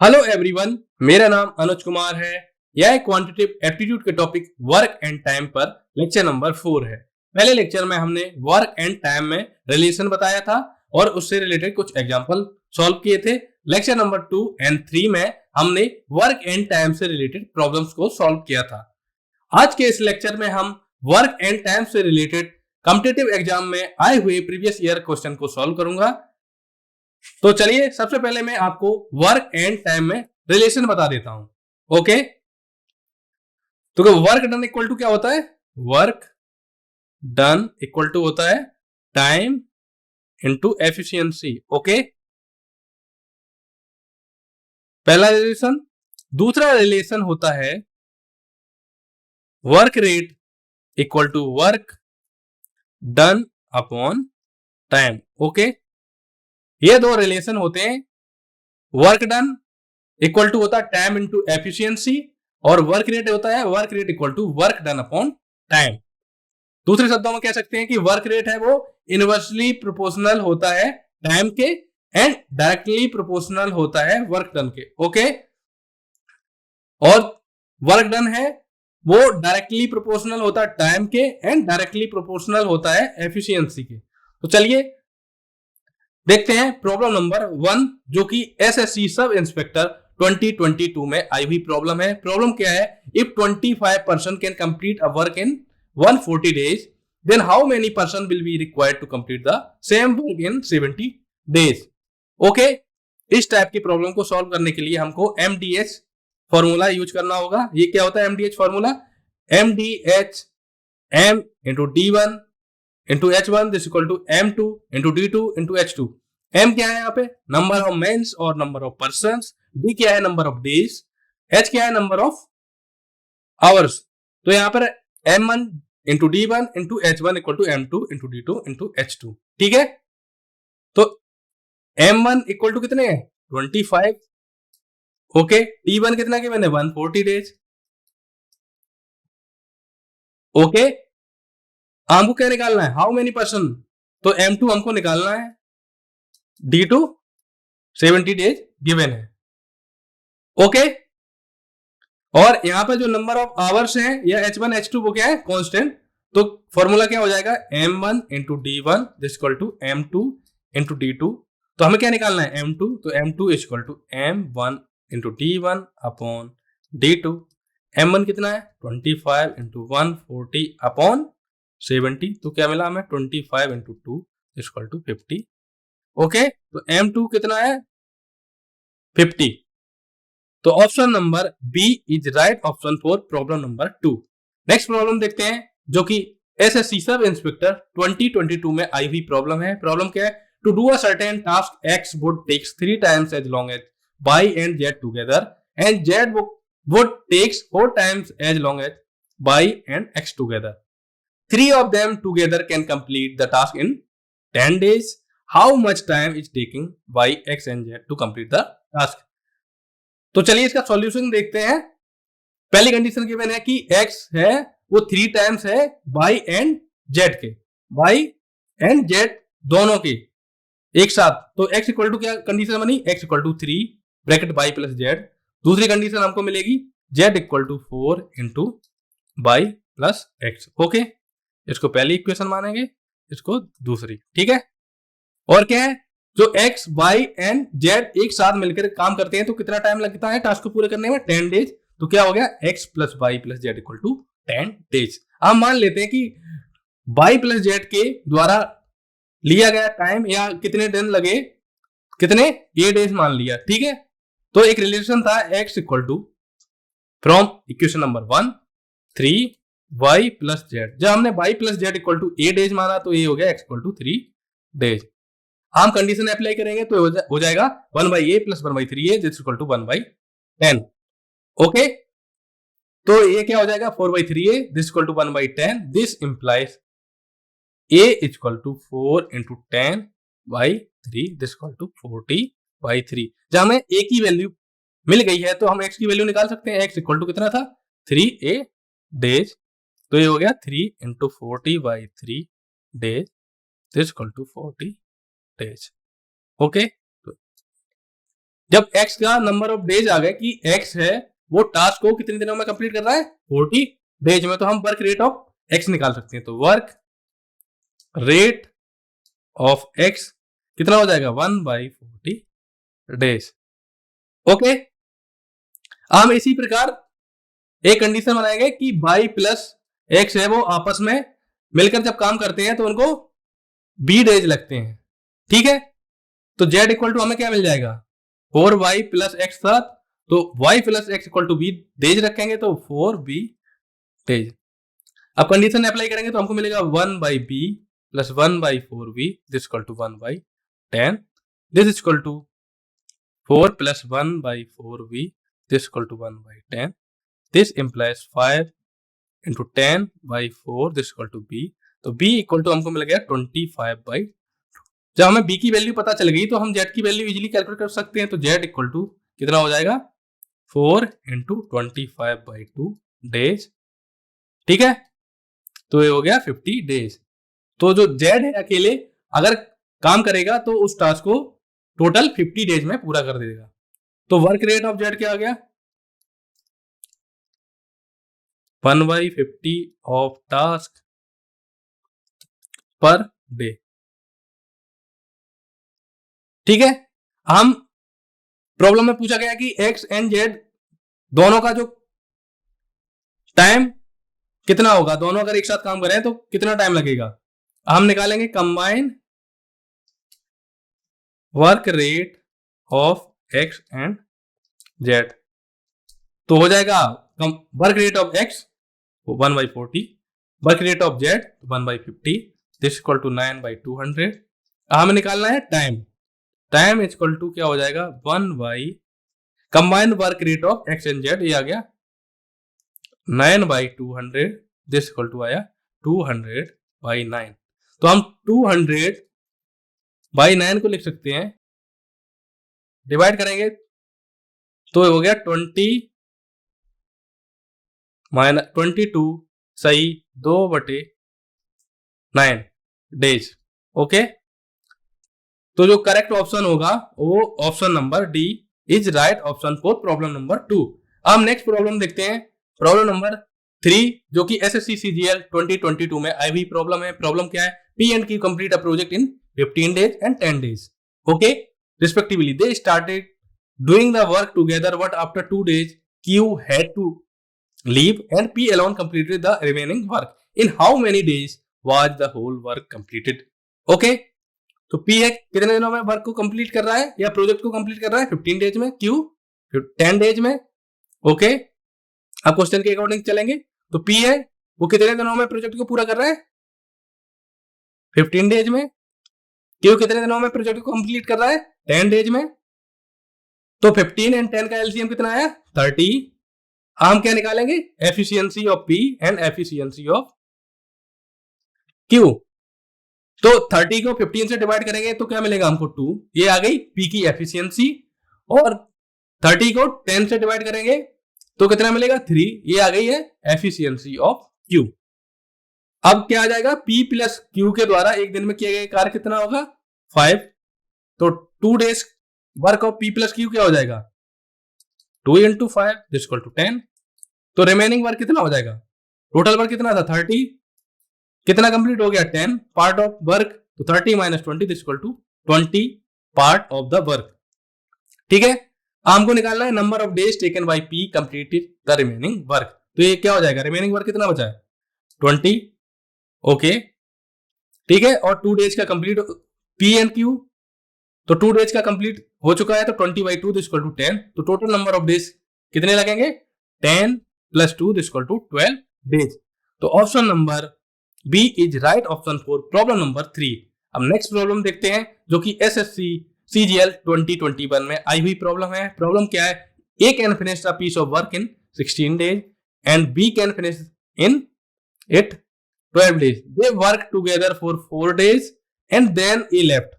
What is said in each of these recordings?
Hello everyone, मेरा नाम अनुज कुमार है। यह क्वांटिटेटिव एप्टीट्यूड के टॉपिक वर्क एंड टाइम पर लेक्चर नंबर 4 है। पहले लेक्चर में हमने वर्क एंड टाइम में रिलेशन बताया था और उससे रिलेटेड कुछ एग्जांपल सॉल्व किए थे। लेक्चर नंबर 2 एंड 3 में हमने वर्क एंड टाइम से रिलेटेड प्रॉब्लम्स को सॉल्व किया था। आज के इस लेक्चर में हम वर्क एंड टाइम से रिलेटेड कॉम्पिटिटिव एग्जाम में आए हुए प्रीवियस ईयर क्वेश्चन को सॉल्व करूंगा। तो चलिए सबसे पहले मैं आपको वर्क एंड टाइम में रिलेशन बता देता हूं। ओके, तो वर्क डन इक्वल टू क्या होता है? वर्क डन इक्वल टू होता है टाइम इनटू एफिशिएंसी। ओके, पहला रिलेशन। दूसरा रिलेशन होता है work rate equal to work done upon time. Okay, ये दो रिलेशन होते हैं। वर्क डन इक्वल टू होता है टाइम इंटू एफिशिएंसी और वर्क रेट होता है work rate equal to work done upon time. दूसरे शब्दों में कह सकते हैं कि वर्क रेट है वो इनवर्सली प्रोपोर्शनल होता है टाइम के एंड डायरेक्टली प्रोपोर्शनल होता है वर्क डन के। ओके, और वर्क डन है वो डायरेक्टली प्रोपोर्शनल होता है टाइम के एंड डायरेक्टली प्रोपोर्शनल होता है एफिशिएंसी के। तो चलिए देखते हैं प्रॉब्लम नंबर 1, जो कि एसएससी सब इंस्पेक्टर 2022 में आई हुई प्रॉब्लम है। प्रॉब्लम क्या है? If 25% can complete a work in 140 days, then how many person will be required to complete the same work in 70 days? Okay, इस टाइप की प्रॉब्लम को सॉल्व करने के लिए हमको एमडीएच फॉर्मूला यूज करना होगा। ये क्या होता है MDH formula? MDH M into D one into H1 this equal to M2 into D2 into H2। M क्या है यहाँ पे? नंबर ऑफ मेंस और नंबर ऑफ पर्संस। D क्या है? Number of days. H क्या है? Number of hours. तो यहाँ पर M1 into D1 into H1 equal to M2 into D2 into H2। ठीक है, तो M1 इक्वल टू कितने हैं? 25। ओके, D1 कितना के मैंने 140 डेज। ओके, हमको क्या निकालना है? How many person? तो M2 हमको निकालना है, D2 70 डेज गिवन है। ओके, और यहां पर जो नंबर ऑफ आवर्स है या H1 H2 वो क्या है? कांस्टेंट। तो फॉर्मूला क्या हो जाएगा? M1 into D1 this equal to M2 into D2। तो हमें क्या निकालना है? M2। तो M2 is equal to M1 into D1 upon D2। M1 कितना है? 25 इंटू 140 अपॉन 70। तो क्या मिला हमें? 25 इंटू 2 इक्वल टू 50। ओके, तो M2 कितना है? 50। तो option number B is right option for problem number 2। Next problem देखते हैं, जो कि एसएससी सब इंस्पेक्टर 2022 में आई हुई प्रॉब्लम है। प्रॉब्लम क्या है? To do a certain task X would takes 3 times as long as y and z together and z would takes 4 times as long as y and x together. 3 of them together can complete the task in 10 days. How much time is taking y, x and z to complete the task? तो चलिए इसका solution देखते हैं। पहली condition given है कि x है वो 3 टाइम्स है y एंड z के, y एंड z दोनों के एक साथ। तो x इक्वल टू क्या कंडीशन बनी? x equal to 3 bracket y plus z। दूसरी कंडीशन हमको मिलेगी z equal to 4 into y plus x। Okay, इसको पहली इक्वेशन मानेंगे, इसको दूसरी। ठीक है, और क्या है? जो x, y एंड z एक साथ मिलकर काम करते हैं तो कितना टाइम लगता है टास्क को पूरे करने में? 10 डेज। तो क्या हो गया? x plus Y plus Z equal to 10 days. हम मान लेते हैं कि y प्लस जेड के द्वारा लिया गया टाइम या कितने दिन लगे, कितने? ये डेज मान लिया। ठीक है, तो एक रिलेशन था x equal to from equation number 1 3 y plus Z. जब हमने y plus Z equal to A days माना तो ये हो गया x इक्वल टू 3 डेज। हम कंडीशन अप्लाई करेंगे तो हो जाएगा 1/a plus 1/3a this equal to 1/10। Okay, तो ये क्या हो जाएगा? 4/3a this equal to 1/10। This implies a equal to 4 into 10/3 this equal to 40/3। जब हमें a की वैल्यू मिल गई है तो हम x की वैल्यू निकाल सकते हैं। x इक्वल टू कितना था? 3a days. तो ये हो गया 3 into 40/3 days this equal to 40 days. Okay, जब x का नंबर ऑफ डेज आ गए कि x है वो टास्क को कितने दिनों में कंप्लीट कर रहा है 40 डेज में, तो हम वर्क रेट ऑफ x निकाल सकते हैं। तो वर्क रेट ऑफ x कितना हो जाएगा 1/40 डेज। ओके, हम इसी प्रकार एक कंडीशन बनाएंगे कि y प्लस x है वो आपस में मिलकर जब काम करते हैं तो उनको b डेज लगते हैं। ठीक है, तो z इक्वल टू हमें क्या मिल जाएगा 4y प्लस एक्स था, तो y plus X equal to b days रखेंगे तो 4b डेज। अब कंडीशन अप्लाई करेंगे तो हमको मिलेगा 1/b plus 1/4b this equal to 1/10 this equal to 4 plus 1/4b this equal to 1/10 this implies 5 into 10/4 this equal to b। तो b equal to हमको मिल गया 25/2। जब हमें b की वैल्यू पता चल गई तो हम z की वैल्यू इजीली कैलकुलेट कर सकते हैं। तो z इक्वल टू कितना हो जाएगा 4 इंटू 25/2 डेज। ठीक है, तो ये हो गया 50 डेज। तो जो z है अकेले अगर काम करेगा तो उस टास्क को टोटल 50 डेज में पूरा कर देगा। तो वर्क रेट ऑफ z क्या आ गया 1/50 ऑफ टास्क पर डे। ठीक है, हम प्रॉब्लम में पूछा गया कि x एंड z दोनों का जो टाइम कितना होगा, दोनों अगर एक साथ काम करें तो कितना टाइम लगेगा। हम निकालेंगे combine work rate of x and z। तो हो जाएगा work rate of x 1/40, work rate of z 1/50 this equal to 9/200। हमें निकालना है टाइम, टाइम इक्वल टू क्या हो जाएगा 1 combined work rate of x and z, ये आ गया 9/200 दिस इक्वल टू आया 200/9। तो हम 200/9 को लिख सकते हैं, डिवाइड करेंगे तो हो गया 22 सही 2/9 डेज। ओके, तो जो करेक्ट ऑप्शन होगा वो option number D is right option for problem number 2। हम नेक्स्ट प्रॉब्लम देखते हैं, प्रॉब्लम नंबर 3 जो कि एसएससी सीजीएल 2022 में आई हुई प्रॉब्लम है। प्रॉब्लम क्या है, P and Q complete a project in 15 days and 10 days, okay, respectively they started doing the work together, but after 2 days Q had to leave and P alone completed the remaining work. In how many days was the whole work completed? Okay, तो P है कितने दिनों में work को complete कर रहा है या प्रोजेक्ट को कंप्लीट कर रहा है 15 डेज में, Q 10 डेज में। ओके, अब क्वेश्चन के अकॉर्डिंग चलेंगे तो P है वो कितने दिनों में प्रोजेक्ट को पूरा कर रहा है 15 डेज में, Q कितने दिनों में प्रोजेक्ट को कंप्लीट कर रहा है 10 डेज में। तो 15 एंड 10 का एलसीएम कितना आया 30। हम क्या निकालेंगे efficiency of P and efficiency of Q। तो 30 को 15 से डिवाइड करेंगे तो क्या मिलेगा हमको 2, ये आ गई P की एफिशिएंसी, और 30 को 10 से डिवाइड करेंगे तो कितना मिलेगा 3, ये आ गई है एफिशिएंसी ऑफ Q। अब क्या आ जाएगा P प्लस Q के द्वारा एक दिन में किया गया कार्य कितना होगा 5, तो 2 days work of P plus Q क्या हो जाएगा 2 into 5 दिस इक्वल टू 10। तो रिमेनिंग वर्क कितना हो जाएगा, टोटल वर्क कितना था 30, कितना कंप्लीट हो गया 10 पार्ट ऑफ वर्क, तो 30 - 20 this equal to 20 part of the work. ठीक है, हमको निकालना है number of days taken by P completed the remaining work. तो ये क्या हो जाएगा रिमेनिंग वर्क कितना बचा है 20। ओके, ठीक है, और 2 डेज का कंप्लीट P एंड Q, तो 2 डेज का कंप्लीट हो चुका है तो 20/2 दिस इक्वल टू 10। तो टोटल नंबर ऑफ डेज कितने लगेंगे 10 + 2 दिस इक्वल टू 12 डेज। तो option number B is right option for problem number 3। अब नेक्स्ट प्रॉब्लम देखते हैं जो कि एसएससी सीजीएल 2021 में आई हुई प्रॉब्लम है। प्रॉब्लम क्या है, A can finish a piece of work in 16 days and B can finish in it 12 days. They worked together for 4 days and then A left.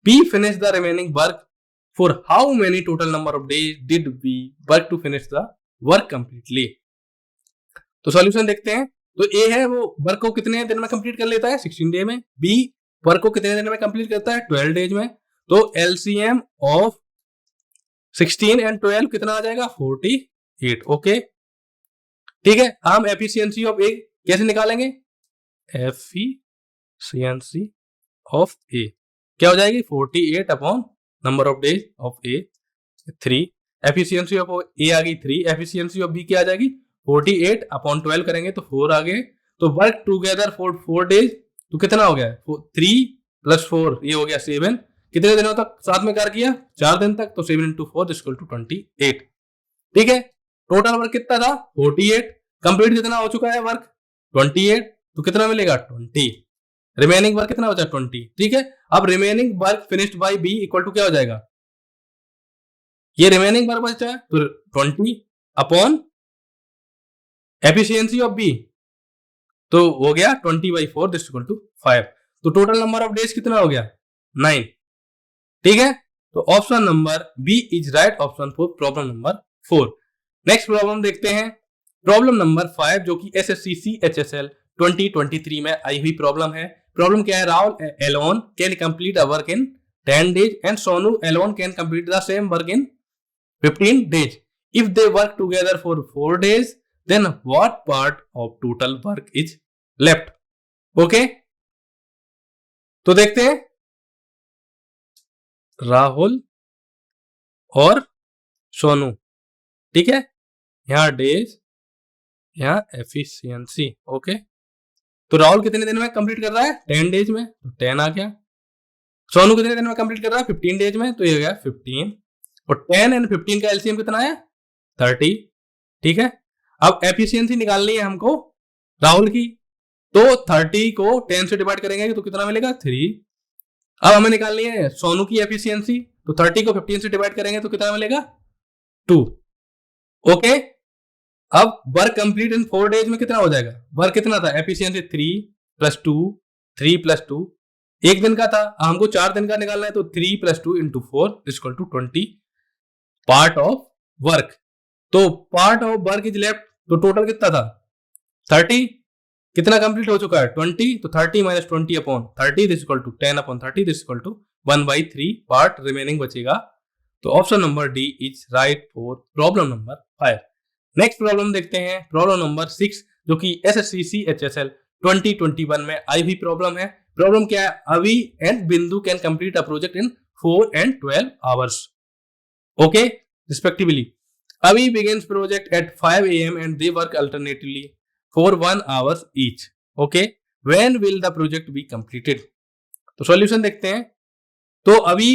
P finished the remaining work. For how many total number of days did we work to finish the work completely? तो solution देखते हैं। तो A है वो work को कितने दिन में कंप्लीट कर लेता है 16 डे में, B वर्क को कितने दिन में कंप्लीट करता है 12 डेज में। तो LCM ऑफ 16 एंड 12 कितना आ जाएगा 48। ओके ठीक है, हम एफिशिएंसी ऑफ ए कैसे निकालेंगे, एफिशिएंसी ऑफ ए क्या हो जाएगी 48 upon number of days of A 3, efficiency of A आ गई 3, एफिशिएंसी ऑफ बी क्या आ जाएगी 48 अपॉन 12 करेंगे तो 4 आ गए, तो वर्क टूगेदर फॉर 4 डेज तो कितना हो गया 3 + 4 ये हो गया 7, कितने दिनों तक साथ में कार्य किया 4 दिन तक, तो 7 × 4 = 28। ठीक है, टोटल वर्क कितना था 48, कंप्लीट कितना हो चुका है वर्क 28, तो कितना मिलेगा 20, रिमेनिंग वर्क कितना बचा 20। ठीक है, अब remaining work finished by B equal to क्या हो जाएगा, ये रिमेनिंग वर्क बचा है तो 20 अपॉन एफिशिएंसी ऑफ बी तो हो गया 20/4 दिस इक्वल टू 5, तो टोटल नंबर ऑफ डेज कितना हो गया 9। ठीक है, तो option number B is right option for problem number 4। Next problem देखते हैं, प्रॉब्लम नंबर 5 जो कि एसएससी CHSL 2023 में आई हुई प्रॉब्लम है। प्रॉब्लम क्या है, Rahul alone can complete a work in 10 days and Sonu alone can complete the same work in 15 days। If they work together for 4 days then what part of total work is left। Okay तो देखते हैं, राहुल और सोनू, ठीक है, यहां days यहां efficiency. Okay तो राहुल कितने दिन में कंप्लीट कर रहा है 10 days में, तो 10 आ गया। सोनू कितने दिन में कंप्लीट कर रहा है 15 days में, तो ये हो गया 15, और 10 एंड 15 का एलसीएम कितना है 30। ठीक है, अब एफिशिएंसी निकालनी है हमको राहुल की, तो 30 को 10 से डिवाइड करेंगे तो कितना मिलेगा 3। अब हमें निकालनी है सोनू की एफिशिएंसी, तो 30 को 15 से डिवाइड करेंगे तो कितना मिलेगा 2। ओके अब वर्क कंप्लीट इन 4 days में कितना हो जाएगा, वर्क कितना था एफिशिएंसी 3 + 2 3 + 2 एक दिन का था, हमको 4 दिन का निकालना है, तो 3 + 2 × 4 = 20 पार्ट ऑफ वर्क। तो part of work is left, तो टोटल कितना था 30, कितना कंप्लीट हो चुका है 20, तो 30 - 20 upon 30 this equal to 10 upon 30 this equal to 1/3 part remaining बचेगा। तो option number D is right for problem number 5। Next problem देखते हैं, प्रॉब्लम नंबर 6 जो कि एसएससी CHSL 2021 में आई हुई प्रॉब्लम है। प्रॉब्लम क्या है, अवी एंड बिंदु can complete a project in 4 and 12 hours okay respectively. Avi begins project at 5 AM and they work alternately for 1 hour each. Okay, when will the project be completed? तो solution देखते हैं। तो अभी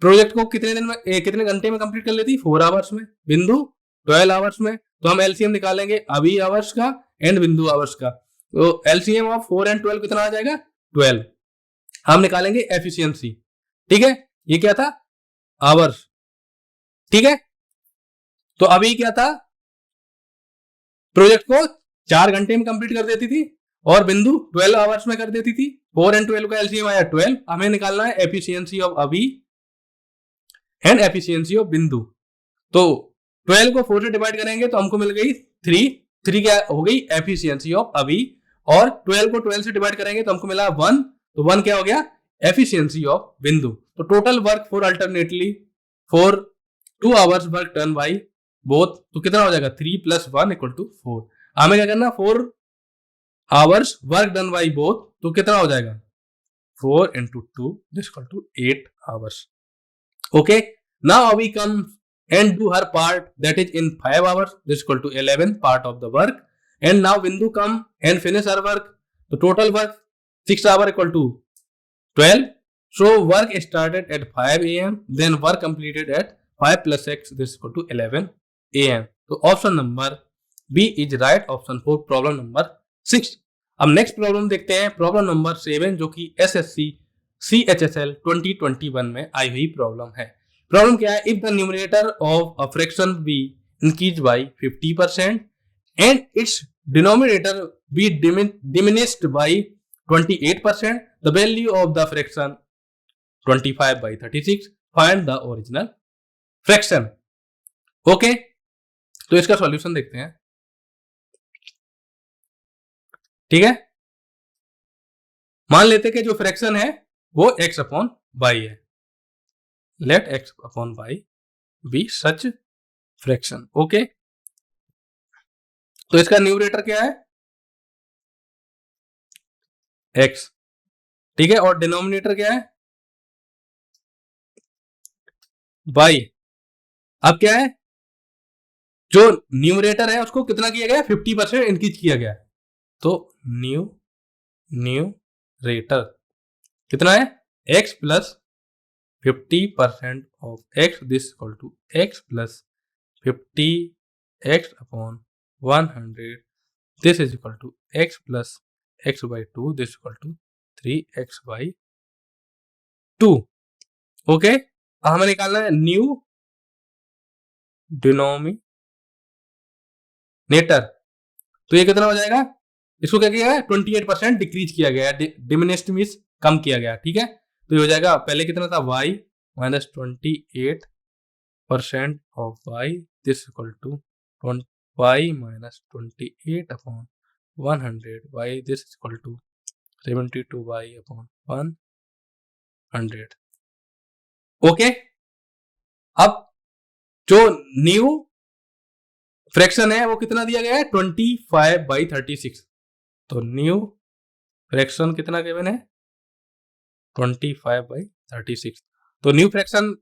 project को कितने दिन में कितने घंटे में कंप्लीट कर लेती 4 आवर्स में, बिंदु 12 आवर्स में। तो हम एलसीएम निकालेंगे अभी आवर्स का एंड बिंदु आवर्स का, तो एलसीएम ऑफ 4 and 12 कितना आ जाएगा 12। हम निकालेंगे एफिशिएंसी, ठीक है, ये क्या था आवर्स। ठीक है, तो अभी क्या था प्रोजेक्ट को 4 घंटे में कंप्लीट कर देती थी और बिंदु 12 आवर्स में कर देती थी। 4 and 12 का एलसीएम आया 12। हमें निकालना है एफिशिएंसी ऑफ अभी एंड एफिशिएंसी ऑफ बिंदु। तो 12 को 4 से डिवाइड करेंगे तो हमको मिल गई 3 क्या हो गई एफिशिएंसी ऑफ अभी, और 12 को 12 से डिवाइड करेंगे तो हमको मिला 1, तो 1 क्या हो गया एफिशिएंसी ऑफ बिंदु। तो total work for alternately for 2 hours work done by both, तो कितना हो जाएगा 3 + 1 = 4। हमें क्या करना 4 hours work done by both, तो कितना हो जाएगा 4 × 2 = 8 hours। Okay now we come and do her part that is in 5 hours this equal to 11 part of the work, and now Bindu come and finish her work, the total work 6 hour equal to 12, so work started at 5 AM then work completed at 5 + 6 this equal to 11 AM। तो option number B is right option for problem number 6। अब next problem देखते हैं, problem number 7 जो कि SSC CHSL 2021 में आई हुई problem है। Problem क्या है, if the numerator of a fraction be increase by 50% and its denominator be diminished by 28%, the value of the fraction 25/36, find the original fraction. Okay तो इसका solution देखते हैं। ठीक है, मान लेते कि जो फ्रैक्शन है वो x/y है, लेट x/y बी सच फ्रैक्शन। ओके, तो इसका न्यूमरेटर क्या है? x, ठीक है, और डिनोमिनेटर क्या है? y। अब क्या है, जो न्यूमरेटर है उसको कितना किया गया? 50% इंक्रीज किया गया। तो न्यूमरेटर कितना है? x plus 50% of x, this equal to x plus 50x upon 100, this is equal to x plus x by 2, this equal to 3x by 2। Okay, हमें निकालना है न्यू डिनोमिनेटर। तो ये कितना हो जाएगा? इसको क्या किया गया? 28% डिक्रीज किया गया, डिमिनिश्ड मींस कम किया गया, ठीक है। तो ये हो जाएगा, पहले कितना था? y minus 28% of y, this equal to y minus 28 upon 100, y this equal to 72y upon 100। Okay, अब जो न्यू फ्रैक्शन है वो कितना दिया गया है? 25/36। तो न्यू फ्रैक्शन कितना गिवन है? 25/36। तो न्यू फ्रैक्शन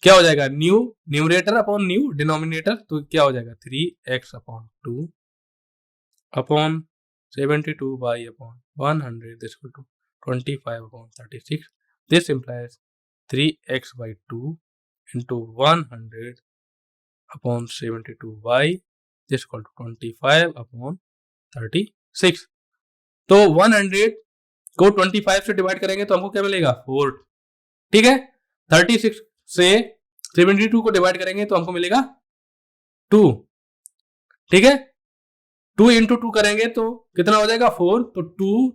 क्या हो जाएगा? New numerator upon new denominator, तो क्या हो जाएगा? 3x upon 2 upon 72y upon 100 this equal to 25/36। This implies 3x by 2 into 100 upon 72y, this equal to 25/36। तो 100 को 25 से डिवाइड करेंगे तो हमको क्या मिलेगा? 4, ठीक है। 36 से 72 को डिवाइड करेंगे तो हमको मिलेगा 2, ठीक है। 2 into 2 करेंगे तो कितना हो जाएगा? 4। तो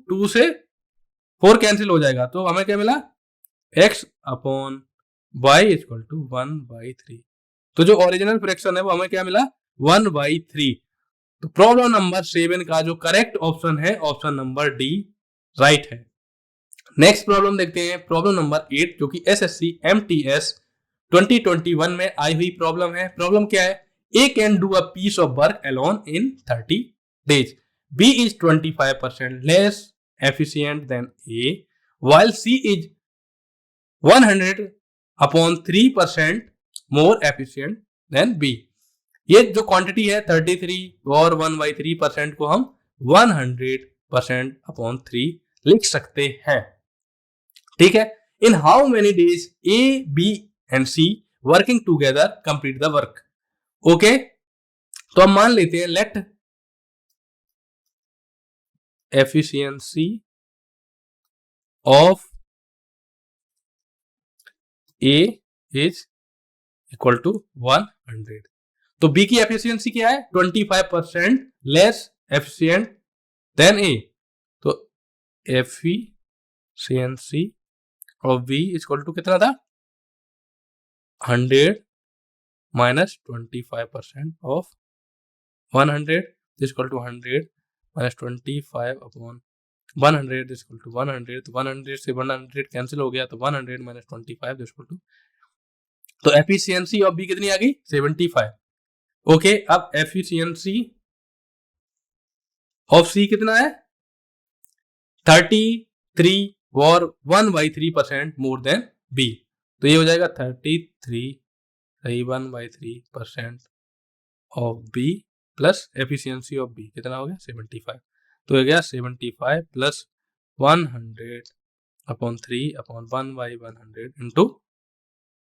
2 से 4 कैंसिल हो जाएगा, तो हमें क्या मिला? x upon y equal to 1/3। तो जो ओरिजिनल फ्रैक्शन है वो हमें क्या मिला? 1/3। तो प्रॉब्लम नंबर 7 का जो करेक्ट ऑप्शन है ऑप्शन नंबर डी राइट है। नेक्स्ट प्रॉब्लम देखते हैं, प्रॉब्लम नंबर 8, जो कि SSC MTS 2021 में आई हुई प्रॉब्लम है। प्रॉब्लम क्या है? A can do a piece of work alone in 30 days. B is 25% less efficient than A, while C is 100/3% more efficient than B. ये जो क्वांटिटी है 33 और 1/3% को हम 100/3 लिख सकते हैं, ठीक है। In how many days A, B and C working together complete the work. Okay, तो हम मान लेते हैं let efficiency of A is equal to 100। तो B की एफिशिएंसी क्या है? 25% लेस एफिशिएंट देन A। तो efficiency of B equal to कितना था? 100 minus 25% of 100 equal to 100 minus 25 upon 100 equal to 100। तो 100 से 100 कैंसिल हो गया, तो 100 माइनस 25 इक्वल टू, तो एफिशिएंसी ऑफ बी कितनी आ गई? 75। ओके, अब एफिशिएंसी ऑफ सी कितना है? 33 और 1/3% मोर देन बी। तो ये हो जाएगा 1/3% of B plus efficiency of B कितना हो गया? 75। तो हो गया 75 प्लस 100/3 अपॉन 1/100 इंटू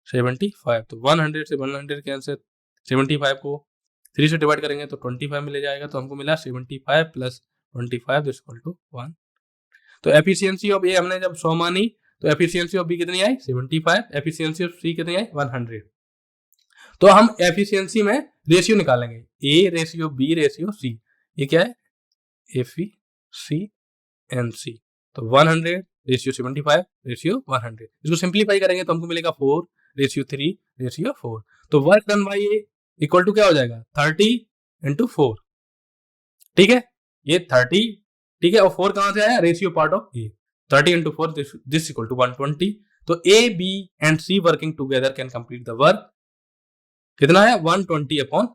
75। तो 100 से 100 कैंसिल, 75 को 3 से डिवाइड करेंगे तो 25 मिल जाएगा। तो हमको मिला 75 प्लस 25 इक्वल टू 1। तो एफिशिएंसी ऑफ ए हमने जब 100 मानी तो एफिशिएंसी ऑफ बी कितनी आई? 75। एफिशिएंसी ऑफ सी कितनी आई? 100। तो हम एफिशिएंसी में रेशियो निकालेंगे, A ratio B ratio C. ये क्या है? एफिशिएंसी। तो 100 रेशियो 75 रेशियो 100। इसको सिंप्लीफाई करेंगे तो हमको मिलेगा 4 रेशियो 3 रेशियो 4। तो work done by A equal to क्या हो जाएगा? 30 इंटू 4, ठीक है। ये 30, ठीक है, और 4 कहां से आया? Ratio part of A. 30 into 4 this equal to 120। तो A B and C working together can complete the work कितना आया 120 अपॉन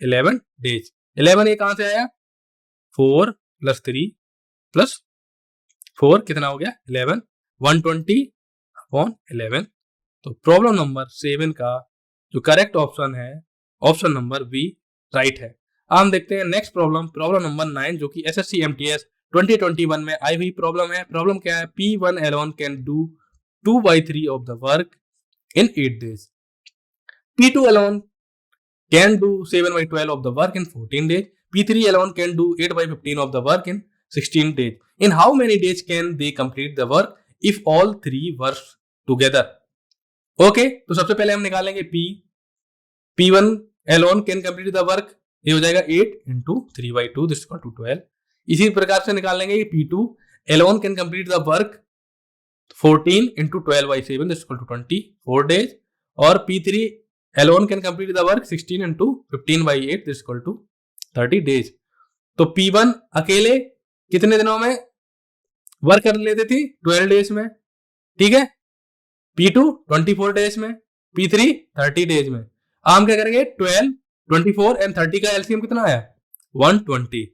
11 डेज। 11 ये कहां से आया 4 प्लस 3 प्लस 4 कितना हो गया 11 120 अपॉन 11। तो प्रॉब्लम नंबर 7 का जो करेक्ट ऑप्शन है ऑप्शन नंबर बी राइट है। हम देखते हैं नेक्स्ट प्रॉब्लम, प्रॉब्लम नंबर 9 जो कि एसएससी एमटीएस 2021 में आई हुई प्रॉब्लम है। प्रॉब्लम क्या है P1 alone can do 2/3 of the work in 8 days. P2 alone can do 7/12 of the work in 14 days. P3 alone can do 8/15 of the work in 16 days. In how many days can they complete the work if all three work together? Okay तो सबसे पहले हम निकालेंगे P1 alone can complete the work, ये हो जाएगा 8 into 3/2 this is equal to 12। इसी प्रकार से निकालेंगे P2 alone can complete the work 14 into 12/7 this is equal to 24 days और P3 alone can complete the work 16 into 15/8 this is equal to 30 days। तो P1 अकेले कितने दिनों में वर्क कर लेते थी 12 डेज में, ठीक है। P2 24 डेज में, P3 30 डेज में। हम क्या करेंगे 12 24 एंड 30 का एलसीएम कितना आया 120,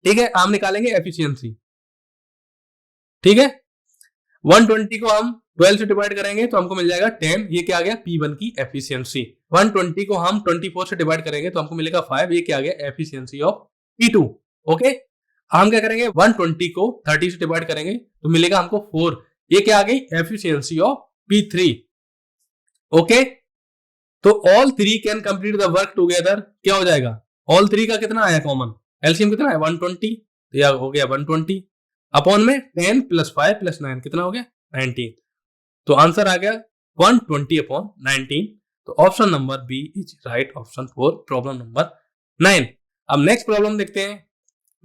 ठीक है। हम निकालेंगे एफिशिएंसी, ठीक है। 120 को हम 12 से डिवाइड करेंगे तो हमको मिल जाएगा 10, ये क्या आ गया P1 की एफिशिएंसी। 120 को हम 24 से डिवाइड करेंगे तो हमको मिलेगा 5, ये क्या आ गया एफिशिएंसी ऑफ P2। ओके हम क्या करेंगे 120 को 30 से डिवाइड करेंगे तो मिलेगा हमको 4, ये क्या आ गई एफिशिएंसी ऑफ P3। ओके तो all three can complete the work together, क्या हो जाएगा ऑल थ्री का कितना आया कॉमन एलसीएम कितना है 120, तो यह हो गया 120 अपॉन में 10 प्लस 5 प्लस 9 कितना हो गया 19, तो आंसर आ गया 120 अपॉन 19। तो option number B is right option for problem number 9। अब नेक्स्ट प्रॉब्लम देखते हैं,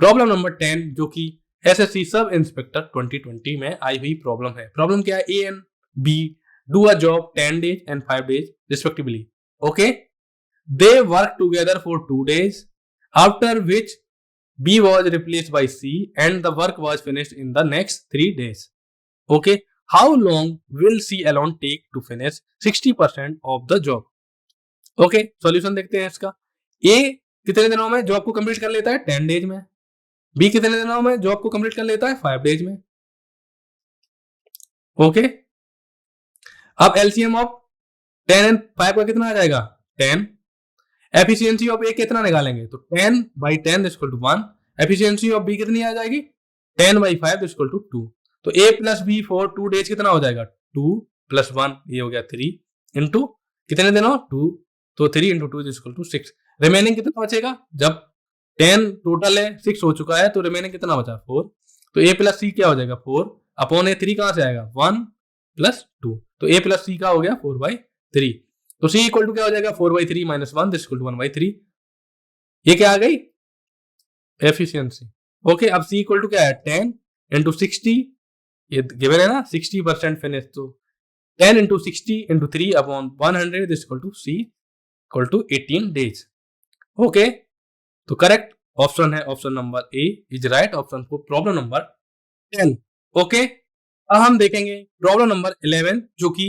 प्रॉब्लम नंबर 10 जो कि एसएससी सब इंस्पेक्टर 2020 में आई हुई प्रॉब्लम है। प्रॉब्लम क्या है A and B do a job 10 days and 5 days respectively. Okay, they work together for 2 days after which B was replaced by C and the work was finished in the next 3 days. Okay, how long will C alone take to finish 60% of the job? Okay, solution देखते हैं इसका। A कितने दिनों में job को complete कर लेता है 10 डेज में, B कितने दिनों में जॉब को कंप्लीट कर लेता है 5 डेज में। ओके अब एलसीएम ऑफ 10 एंड 5 का कितना आ जाएगा 10, एफिशिएंसी ऑफ ए कितना निकालेंगे तो 10/10 equal to 1, efficiency of B कितनी आ जाएगी 10/5 इक्वल टू 2। तो A plus B for 2 days कितना हो जाएगा 2 प्लस 1 ये हो गया 3 इंटू कितने दिनों 2, तो 3 इंटू 2 इक्वल टू 6। रिमेनिंग कितना बचेगा जब 10 टोटल है 6 हो चुका है तो रिमेनिंग कितना बचा 4, तो ए प्लस सी क्या हो जाएगा 4 अपॉन ए 3 कहां से आएगा 1 प्लस 2, तो a प्लस सी का हो गया 4/3, तो c इक्वल टू क्या हो जाएगा 4/3 माइनस 1 दिस इक्वल टू 1/3, ये क्या आ गई एफिशिएंसी। ओके अब c इक्वल टू क्या है 10 इंटू 60, ये गिवन है ना 60% फिनिश, तो 10 into 60 into 3 upon 100 this equal to c equal to 18 days. Okay तो करेक्ट ऑप्शन है option number A is right option for problem number 10। Okay अब हम देखेंगे प्रॉब्लम नंबर 11 जो कि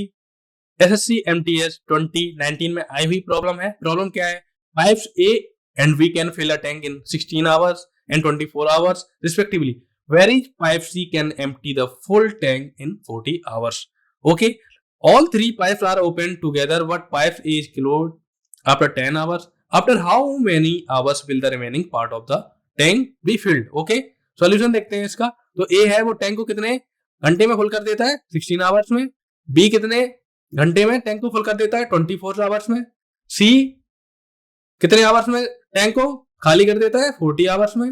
एसएससी एमटीएस 2019 में आई हुई प्रॉब्लम है। प्रॉब्लम क्या है pipes A and B can fill a tank in 16 hours and 24 hours respectively, whereas pipe C can empty the full tank in 40 hours. Okay, all three pipes are open together. What pipe A is closed after 10 hours? After how many hours will the remaining part of the tank be filled? Okay, solution देखते हैं इसका। तो A है वो tank को कितने घंटे में फुल कर देता है 16 आवर्स में, बी कितने घंटे में टैंक को फुल कर देता है 24 आवर्स में, सी कितने आवर्स में टैंक को खाली कर देता है 40 आवर्स में।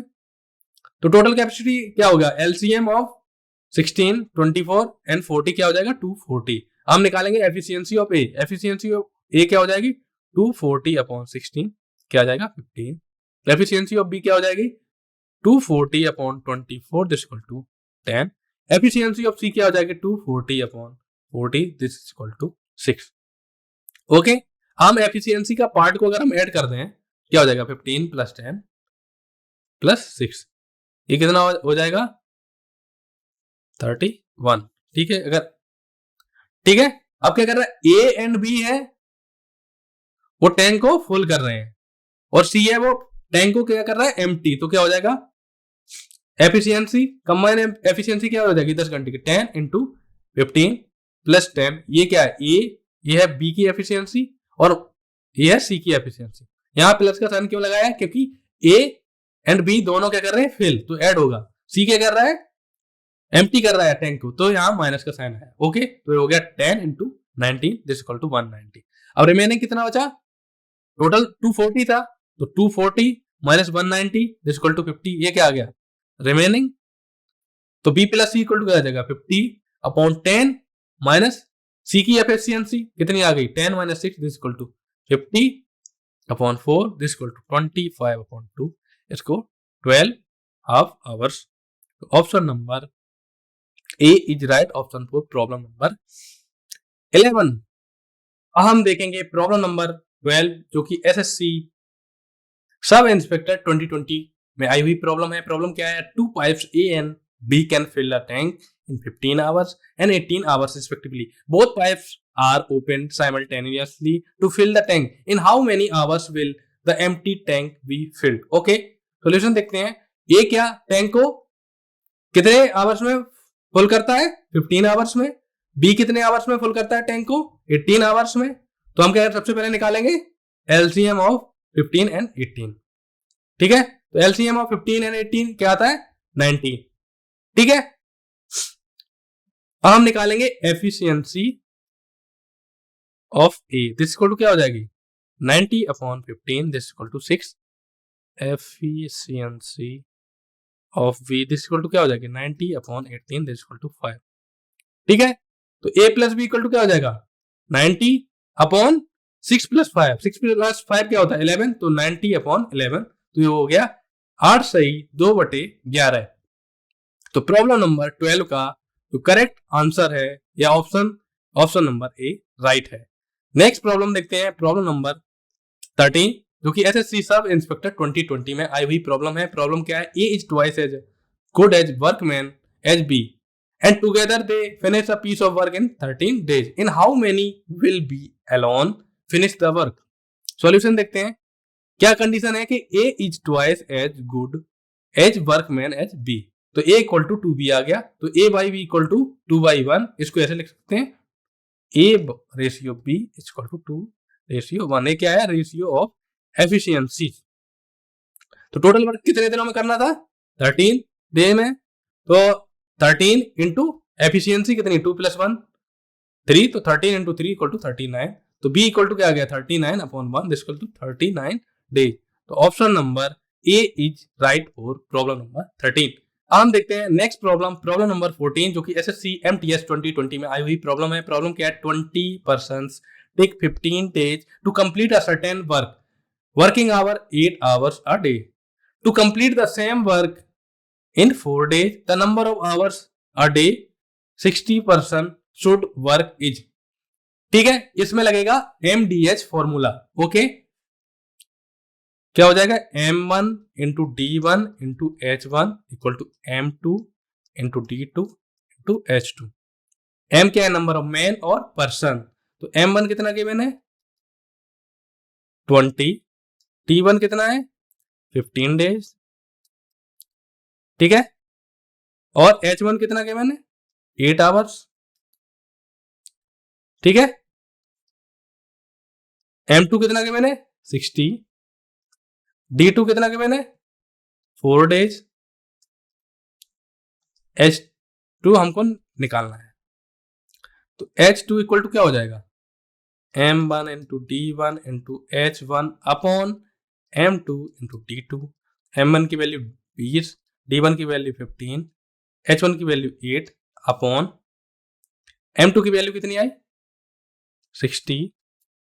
तो टोटल कैपेसिटी क्या होगा एलसीएम ऑफ 16 24 एंड 40 क्या हो जाएगा 240। हम निकालेंगे efficiency of A, efficiency of A क्या हो जाएगी 240 अपॉन 16 क्या आ जाएगा 15, एफिशिएंसी ऑफ बी क्या हो जाएगी 240 upon 24 this equal to 10, efficiency of C क्या हो जाएगी 240 upon 40 this is equal to 6। Okay हम एफिशिएंसी का पार्ट को अगर हम ऐड कर दें क्या हो जाएगा 15 प्लस 10 प्लस 6, ये कितना हो जाएगा 31। ठीक है अगर ठीक है अब क्या कर रहा है ए एंड बी है वो टैंक को फुल कर रहे हैं, और सी है वो टैंक को क्या कर रहा है, एम्प्टी। तो क्या हो जाएगा, एफिशिएंसी, कंबाइन एफिशिएंसी क्या हो जाएगी 10 घंटे की, 10 इंटू 15 प्लस 10, ये क्या है, ये है बी की एफिशिएंसी और ये है सी की एफिशिएंसी। यहां प्लस का साइन क्यों लगाया, क्योंकि ए एंड बी दोनों क्या कर रहे हैं, फिल, तो ऐड होगा। सी क्या कर रहा है, एम्प्टी कर रहा है टैंक को, तो यहाँ माइनस का साइन है। ओके, तो ये हो गया 10 इंटू 19 दिस इक्वल टू 190। अब रिमेनिंग कितना बचा, टोटल 240 था, तो 240 माइनस 190 दिस इक्वल टू 50, ये क्या आ गया रिमेनिंग। तो B plus C equal to क्या आ जाएगा, 50 अपॉन 10 माइनस सी की एफिशिएंसी कितनी आ गई, 10 minus 6 this equal to 50 upon 4 this equal to 25 upon 2, इसको 12 half hours. Option number A is right option for problem number 11। अब हम देखेंगे प्रॉब्लम नंबर 12 जो कि एसएससी सब इंस्पेक्टर 2020 में आई हुई प्रॉब्लम है। प्रॉब्लम क्या है, 2 pipes A and B can fill a tank in 15 hours and 18 hours respectively. Both pipes are opened simultaneously to fill the tank. In how many hours will the empty tank be filled? Okay, solution देखते हैं। ये क्या tank को कितने hours में full करता है, 15 hours में। बी कितने आवर्स में फुल करता है टैंक को, 18 आवर्स में। तो हम क्या सबसे पहले निकालेंगे एलसीएम ऑफ 15 एंड 18। ठीक है, तो एलसीएम ऑफ 15 एंड 18 क्या आता है, 90। ठीक है, अब हम निकालेंगे efficiency of A, this equal to क्या हो जाएगी 90 upon 15 this equal to 6। Efficiency of B this equal to क्या हो जाएगी 90 अपॉन 18 दिस इक्वल टू 5। ठीक है, तो A plus B equal to क्या हो जाएगा 90 अपॉन 6 प्लस 5, 6 प्लस 5 क्या होता है 11, तो 90 अपॉन 11, तो ये हो गया 8 सही 2/11। तो प्रॉब्लम नंबर 12 का जो करेक्ट आंसर है या ऑप्शन नंबर ए राइट है। नेक्स्ट प्रॉब्लम देखते हैं, प्रॉब्लम नंबर 13 जो कि एसएससी सब इंस्पेक्टर 2020 में आई हुई प्रॉब्लम है। प्रॉब्लम क्या है, A is twice as good as workman as B and together they finish a piece of work in 13 days. In how many will B alone finish the work? Solution देखते हैं। क्या condition है कि A is twice as good as workman as B, तो A equal to 2B आ गया, तो A by B equal to 2/1। इसको ऐसे लिख सकते हैं A ratio B equal to 2 ratio 1। ये क्या है, रेशियो ऑफ एफिशिएंसी। तो टोटल वर्क कितने दिनों में करना था 13 डे में, तो 13 इंटू एफिशिएंसी कितनी 2 + 1 3, तो 13 इंटू 3 इक्वल टू 39। तो बी इक्वल टू क्या आ गया 39 upon 1 this equal to 39 day. तो option number A is right for problem number 13। हम देखते हैं नेक्स्ट प्रॉब्लम नंबर 14 जो कि एसएससी एमटीएस 2020 में आई हुई प्रॉब्लम है। प्रॉब्लम क्या है, 20 persons take 15 days to complete a certain work, working hour 8 hours a day. To complete the same work in 4 days, the number of hours a day 60 person should work is। ठीक है, इसमें लगेगा MDH formula. Okay, क्या हो जाएगा M1 into D1 into H1 equal to M2 into D2 into H2। M क्या है, number of man और पर्सन, तो M1 कितना गिवन है 20, T1 कितना है 15 days। ठीक है, और H1 कितना गिवन है 8 hours। ठीक है, M2 कितना गिवन है 60, D2 कितना गिवन है 4 days, H2 हमको निकालना है। तो H2 इक्वल टू क्या हो जाएगा M1 into D1 into H1 upon M2 into D2। M1 की वैल्यू 20, D1 की वैल्यू 15, H1 की वैल्यू 8 अपॉन M2 की वैल्यू कितनी आई 60,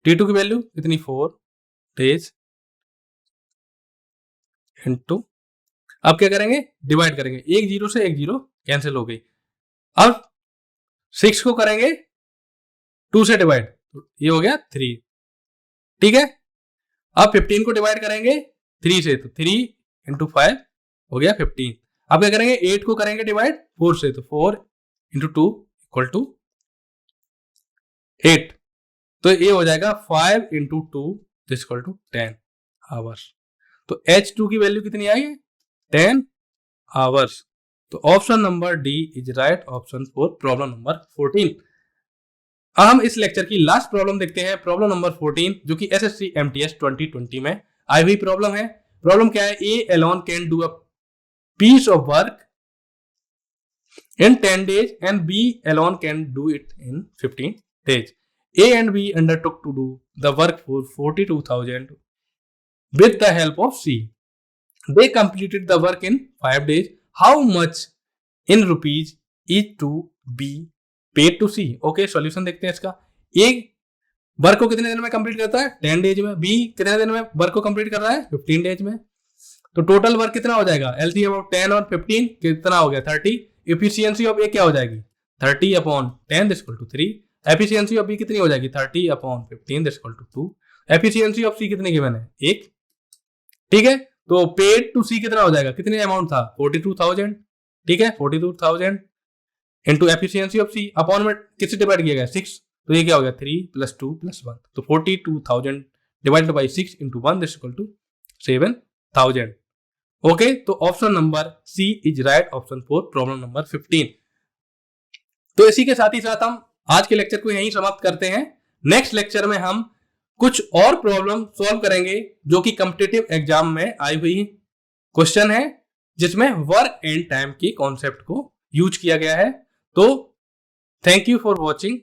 D2 की वैल्यू कितनी 4 days इंटू, अब क्या करेंगे डिवाइड करेंगे, एक जीरो से एक जीरो कैंसिल हो गई। अब 6 को करेंगे 2 से डिवाइड, तो ये हो गया 3। ठीक है, अब 15 को डिवाइड करेंगे 3 से, तो 3 इंटू 5 हो गया 15। अब क्या करेंगे 8 को करेंगे डिवाइड 4 से, तो 4 इंटू 2 इक्वल टू 8, तो ये हो जाएगा 5 into 2 this equal to 10 hours. तो H2 की वैल्यू कितनी आई है? 10 आवर्स। तो option number D is right option for problem number 14। अब हम इस लेक्चर की लास्ट प्रॉब्लम देखते हैं, प्रॉब्लम नंबर 14, जो कि SSC MTS 2020 में आई हुई प्रॉब्लम है। प्रॉब्लम क्या है? A alone can do a piece of work in 10 days and B alone can do it in 15 days. A and B undertook to do the work for 42,000 with the help of C. They completed the work in 5 days. How much in rupees is to be paid to C? Okay, solution देखते हैं इसका। A work को कितने दिन में complete करता है? 10 days में। B कितने दिन में वर्क को कंप्लीट कर रहा है? 15 डेज में। तो टोटल वर्क कितना हो जाएगा? LCM ऑफ 10 और 15 कितना हो गया? 30। एफिशिएंसी ऑफ ए क्या हो जाएगी? 30 upon 10 this equal to 3। Efficiency of B कितनी हो जाएगी? 30 upon 15 this equal to 2। Efficiency of C कितनी गिवन है? 1। ठीक है, तो पेड टू सी कितना हो जाएगा? कितने अमाउंट था? 42,000। ठीक है, 42,000 into efficiency of C upon में किससे डिवाइड किया गया? 6। तो ये क्या हो गया? 3 + 2 + 1। तो 42,000 divided by 6 into 1 this equal to 7,000। Okay, तो option number C is right option for problem number 15। तो इसी के साथ ही साथ हम आज के लेक्चर को यहीं समाप्त करते हैं। नेक्स्ट लेक्चर में हम कुछ और प्रॉब्लम सॉल्व करेंगे जो कि कॉम्पिटिटिव एग्जाम में आई हुई क्वेश्चन है, जिसमें वर्क एंड टाइम की कॉन्सेप्ट को यूज किया गया है। तो थैंक यू फॉर वॉचिंग।